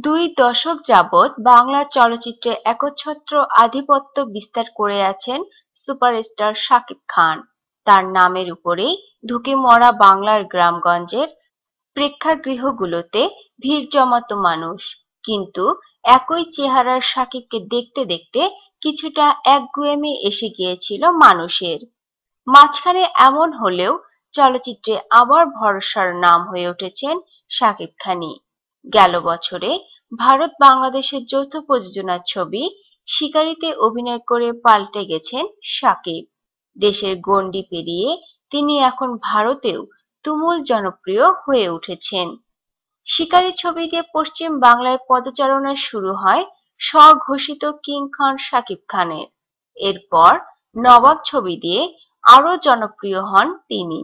দুই দশক যাবৎ বাংলা চলচ্চিত্রে একচ্ছত্র আধিপত্য বিস্তার করে আছেন সুপারস্টার শাকিব খান। তার নামের উপরেই ঢুকে মরা বাংলার গ্রামগঞ্জের প্রেক্ষাগৃহগুলোতে ভিড় জমাতো মানুষ। কিন্তু একই চেহারার শাকিবকে দেখতে দেখতে কিছুটা একগুঁয়েমি এসে গিয়েছিল মানুষের। মাঝখানে এমন হলেও চলচ্চিত্রে আবার ভরসার নাম হয়ে উঠেছেন শাকিব খানই। গেল বছরে ভারত বাংলাদেশের যৌথ প্রযোজনার ছবি শিকারীতে অভিনয় করে পাল্টে গেছেন শাকিব। দেশের গণ্ডি পেরিয়ে তিনি এখন ভারতেও তুমুল জনপ্রিয় হয়ে উঠেছেন। শিকারী ছবি দিয়ে পশ্চিম বাংলায় পদচারণা শুরু হয় স্বঘোষিত কিং খান শাকিব খানের। এরপর নবাব ছবি দিয়ে আরো জনপ্রিয় হন তিনি।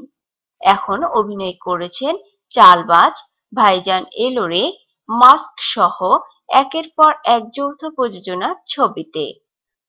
এখন অভিনয় করেছেন চালবাজ, ভাইজান এলোরে, মাস্ক সহ একের পর এক যৌথ প্রযোজনা ছবিতে।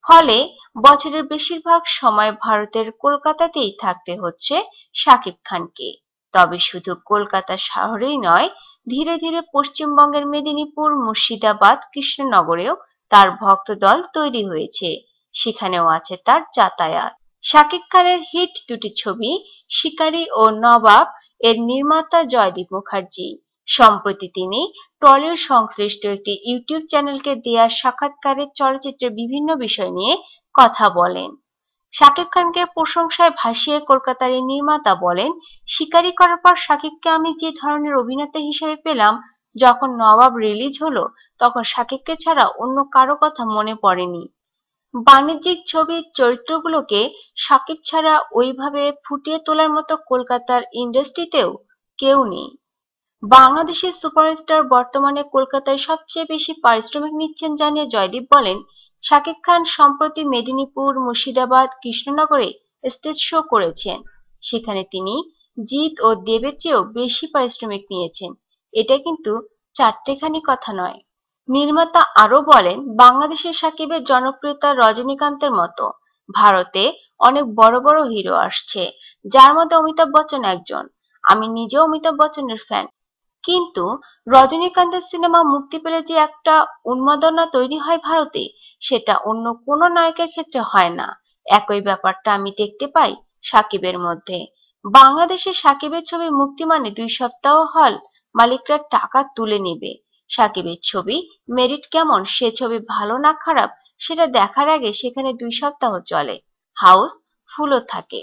ফলে বছরের বেশিরভাগ সময় ভারতের কলকাতাতেই থাকতে হচ্ছে শাকিব খানকে। তবে শুধু কলকাতা শহরেই নয়, ধীরে ধীরে পশ্চিমবঙ্গের মেদিনীপুর, মুর্শিদাবাদ, কৃষ্ণনগরেও তার ভক্তদল তৈরি হয়েছে। সেখানেও আছে তার যাতায়াত। শাকিব খানের হিট দুটি ছবি শিকারী ও নবাব এর নির্মাতা জয়দীপ মুখার্জি। সম্প্রতি তিনি টলিউড সংশ্লিষ্ট একটি ইউটিউব চ্যানেলকে দেয়া সাক্ষাৎকারে চলচ্চিত্রের বিভিন্ন বিষয় নিয়ে কথা বলেন। শাকিব খানকে প্রশংসায় ভাসিয়ে কলকাতার এই নির্মাতা বলেন, শিকারী করার পর শাকিবকে আমি যে ধরনের অভিনেতা হিসেবে পেলাম, যখন নবাব রিলিজ হলো তখন শাকিবকে ছাড়া অন্য কারো কথা মনে পড়েনি। বাণিজ্যিক ছবির চরিত্রগুলোকে শাকিব ছাড়া ওইভাবে ফুটিয়ে তোলার মতো কলকাতার ইন্ডাস্ট্রিতেও কেউ নেই। বাংলাদেশের সুপারস্টার বর্তমানে কলকাতায় সবচেয়ে বেশি পারিশ্রমিক নিচ্ছেন জানিয়ে জয়দীপ বলেন, শাকিব খান সম্প্রতি মেদিনীপুর, মুর্শিদাবাদ, কৃষ্ণনগরে স্টেজ শো করেছেন। সেখানে তিনি জিৎ ও দেবের চেয়েও বেশি পারিশ্রমিক নিয়েছেন। এটা কিন্তু চারটেখানি কথা নয়। নির্মাতা আরো বলেন, বাংলাদেশের শাকিবের জনপ্রিয়তা রজনীকান্তের মতো। ভারতে অনেক বড় বড় হিরো আসছে, যার মধ্যে অমিতাভ বচ্চন একজন। আমি নিজেও অমিতাভ বচ্চনের ফ্যান। কিন্তু রজনীকান্তের সিনেমা মুক্তি পেলে যে একটা উন্মাদনা তৈরি হয় ভারতে, সেটা অন্য কোনো নায়কের ক্ষেত্রে হয় না। একই ব্যাপারটা আমি দেখতে পাই শাকিবের মধ্যে। বাংলাদেশে শাকিবের ছবি মুক্তি মানে 2 সপ্তাহ হল মালিকরা টাকা তুলে নেবে। শাকিবের ছবি মেরিট কেমন, সে ছবি ভালো না খারাপ সেটা দেখার আগে সেখানে 2 সপ্তাহ চলে, হাউস ফুলও থাকে।